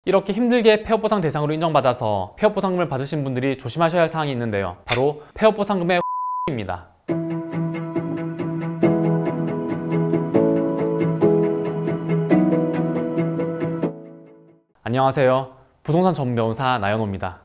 이렇게 힘들게 폐업보상 대상으로 인정받아서 폐업보상금을 받으신 분들이 조심하셔야 할 사항이 있는데요. 바로 폐업보상금의 입니다. 안녕하세요. 부동산 전문 변호사 나연호입니다.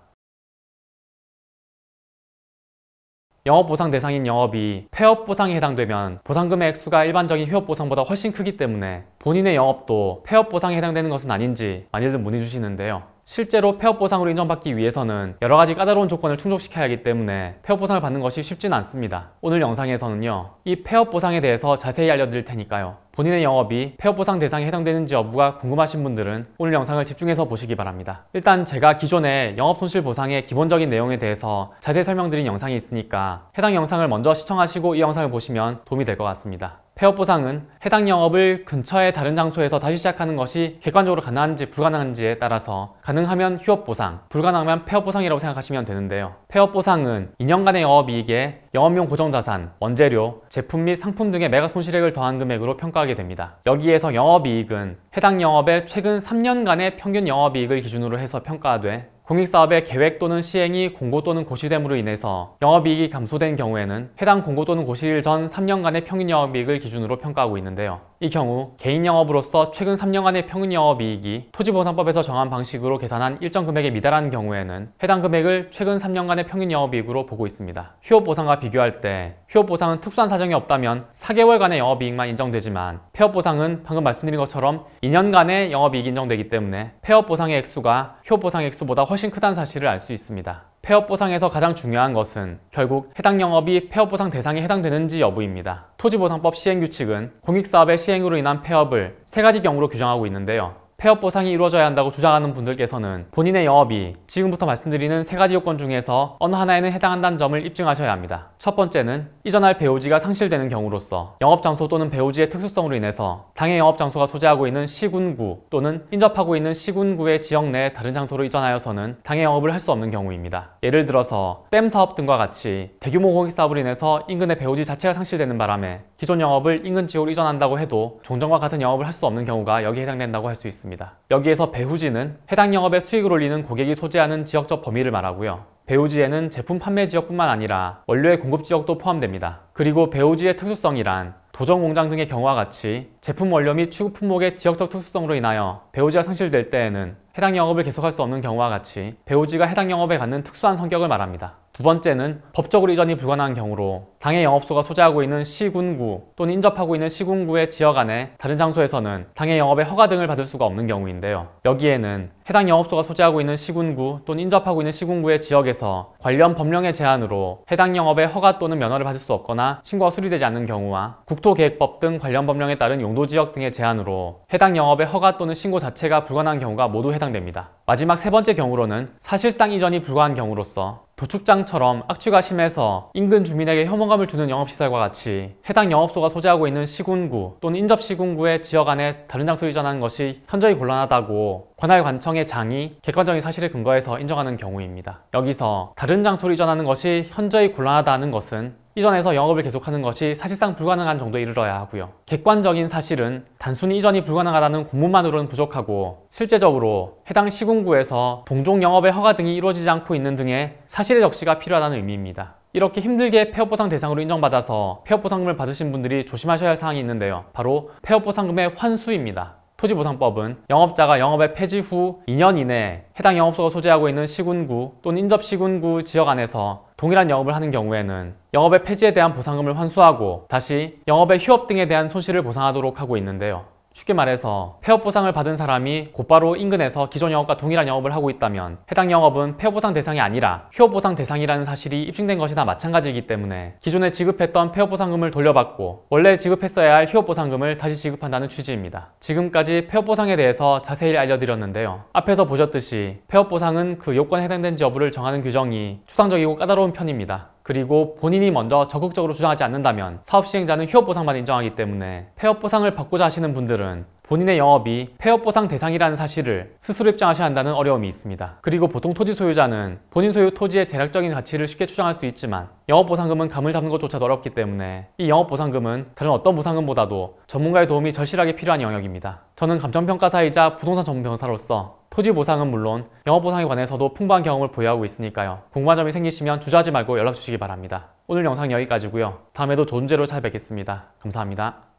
영업보상 대상인 영업이 폐업보상에 해당되면 보상금의 액수가 일반적인 휴업보상보다 훨씬 크기 때문에 본인의 영업도 폐업보상에 해당되는 것은 아닌지 많이들 문의 주시는데요. 실제로 폐업보상으로 인정받기 위해서는 여러가지 까다로운 조건을 충족시켜야 하기 때문에 폐업보상을 받는 것이 쉽지는 않습니다. 오늘 영상에서는요, 이 폐업보상에 대해서 자세히 알려드릴 테니까요, 본인의 영업이 폐업보상 대상에 해당되는지 여부가 궁금하신 분들은 오늘 영상을 집중해서 보시기 바랍니다. 일단 제가 기존에 영업손실보상의 기본적인 내용에 대해서 자세히 설명드린 영상이 있으니까 해당 영상을 먼저 시청하시고 이 영상을 보시면 도움이 될 것 같습니다. 폐업보상은 해당 영업을 근처의 다른 장소에서 다시 시작하는 것이 객관적으로 가능한지 불가능한지에 따라서 가능하면 휴업보상, 불가능하면 폐업보상이라고 생각하시면 되는데요. 폐업보상은 2년간의 영업이익에 영업용 고정자산, 원재료, 제품 및 상품 등의 매각 손실액을 더한 금액으로 평가하게 됩니다. 여기에서 영업이익은 해당 영업의 최근 3년간의 평균 영업이익을 기준으로 해서 평가하되, 공익사업의 계획 또는 시행이 공고 또는 고시됨으로 인해서 영업이익이 감소된 경우에는 해당 공고 또는 고시일 전 3년간의 평균 영업이익을 기준으로 평가하고 있는데요. 이 경우 개인 영업으로서 최근 3년간의 평균 영업이익이 토지보상법에서 정한 방식으로 계산한 일정 금액에 미달하는 경우에는 해당 금액을 최근 3년간의 평균 영업이익으로 보고 있습니다. 휴업보상과 비교할 때 휴업보상은 특수한 사정이 없다면 4개월간의 영업이익만 인정되지만 폐업보상은 방금 말씀드린 것처럼 2년간의 영업이익이 인정되기 때문에 폐업보상의 액수가 휴업보상의 액수보다 훨씬 크다는 사실을 알 수 있습니다. 폐업보상에서 가장 중요한 것은 결국 해당 영업이 폐업보상 대상에 해당되는지 여부입니다. 토지보상법 시행규칙은 공익사업의 시행으로 인한 폐업을 3가지 경우로 규정하고 있는데요. 폐업보상이 이루어져야 한다고 주장하는 분들께서는 본인의 영업이 지금부터 말씀드리는 3가지 요건 중에서 어느 하나에는 해당한다는 점을 입증하셔야 합니다. 첫 번째는 이전할 배우지가 상실되는 경우로서 영업장소 또는 배우지의 특수성으로 인해서 당해 영업장소가 소재하고 있는 시군구 또는 인접하고 있는 시군구의 지역 내 다른 장소로 이전하여서는 당해 영업을 할 수 없는 경우입니다. 예를 들어서 댐 사업 등과 같이 대규모 공익사업으로 인해서 인근의 배우지 자체가 상실되는 바람에 기존 영업을 인근 지역으로 이전한다고 해도 종전과 같은 영업을 할 수 없는 경우가 여기에 해당된다고 할 수 있습니다. 여기에서 배후지는 해당 영업의 수익을 올리는 고객이 소재하는 지역적 범위를 말하고요. 배후지에는 제품 판매 지역뿐만 아니라 원료의 공급 지역도 포함됩니다. 그리고 배후지의 특수성이란 도정공장 등의 경우와 같이 제품 원료 및 취급 품목의 지역적 특수성으로 인하여 배후지가 상실될 때에는 해당 영업을 계속할 수 없는 경우와 같이 배후지가 해당 영업에 갖는 특수한 성격을 말합니다. 두 번째는 법적으로 이전이 불가능한 경우로 당해 영업소가 소재하고 있는 시군구 또는 인접하고 있는 시군구의 지역 안에 다른 장소에서는 당해 영업의 허가 등을 받을 수가 없는 경우인데요. 여기에는 해당 영업소가 소재하고 있는 시군구 또는 인접하고 있는 시군구의 지역에서 관련 법령의 제한으로 해당 영업의 허가 또는 면허를 받을 수 없거나 신고가 수리되지 않는 경우와 국토계획법 등 관련 법령에 따른 용도지역 등의 제한으로 해당 영업의 허가 또는 신고 자체가 불가능한 경우가 모두 해당됩니다. 마지막 3번째 경우로는 사실상 이전이 불가한 경우로서 도축장처럼 악취가 심해서 인근 주민에게 혐오감을 주는 영업시설과 같이 해당 영업소가 소재하고 있는 시군구 또는 인접시군구의 지역 안에 다른 장소로 이전하는 것이 현저히 곤란하다고 관할관청의 장이 객관적인 사실을 근거해서 인정하는 경우입니다. 여기서 다른 장소로 이전하는 것이 현저히 곤란하다는 것은 이전에서 영업을 계속하는 것이 사실상 불가능한 정도에 이르러야 하고요. 객관적인 사실은 단순히 이전이 불가능하다는 공문만으로는 부족하고 실제적으로 해당 시군구에서 동종 영업의 허가 등이 이루어지지 않고 있는 등의 사실의 적시가 필요하다는 의미입니다. 이렇게 힘들게 폐업보상 대상으로 인정받아서 폐업보상금을 받으신 분들이 조심하셔야 할 사항이 있는데요. 바로 폐업보상금의 환수입니다. 토지보상법은 영업자가 영업의 폐지 후 2년 이내에 해당 영업소가 소재하고 있는 시군구 또는 인접시군구 지역 안에서 동일한 영업을 하는 경우에는 영업의 폐지에 대한 보상금을 환수하고 다시 영업의 휴업 등에 대한 손실을 보상하도록 하고 있는데요. 쉽게 말해서 폐업보상을 받은 사람이 곧바로 인근에서 기존 영업과 동일한 영업을 하고 있다면 해당 영업은 폐업보상 대상이 아니라 휴업보상 대상이라는 사실이 입증된 것이나 마찬가지이기 때문에 기존에 지급했던 폐업보상금을 돌려받고 원래 지급했어야 할 휴업보상금을 다시 지급한다는 취지입니다. 지금까지 폐업보상에 대해서 자세히 알려드렸는데요. 앞에서 보셨듯이 폐업보상은 그 요건에 해당되는지 여부를 정하는 규정이 추상적이고 까다로운 편입니다. 그리고 본인이 먼저 적극적으로 주장하지 않는다면 사업시행자는 휴업보상만 인정하기 때문에 폐업보상을 받고자 하시는 분들은 본인의 영업이 폐업보상 대상이라는 사실을 스스로 입증하셔야 한다는 어려움이 있습니다. 그리고 보통 토지 소유자는 본인 소유 토지의 대략적인 가치를 쉽게 추정할 수 있지만 영업보상금은 감을 잡는 것조차도 어렵기 때문에 이 영업보상금은 다른 어떤 보상금보다도 전문가의 도움이 절실하게 필요한 영역입니다. 저는 감정평가사이자 부동산 전문변호사로서 토지 보상은 물론 영업보상에 관해서도 풍부한 경험을 보유하고 있으니까요. 궁금한 점이 생기시면 주저하지 말고 연락 주시기 바랍니다. 오늘 영상 여기까지고요. 다음에도 좋은 주제로 찾아뵙겠습니다. 감사합니다.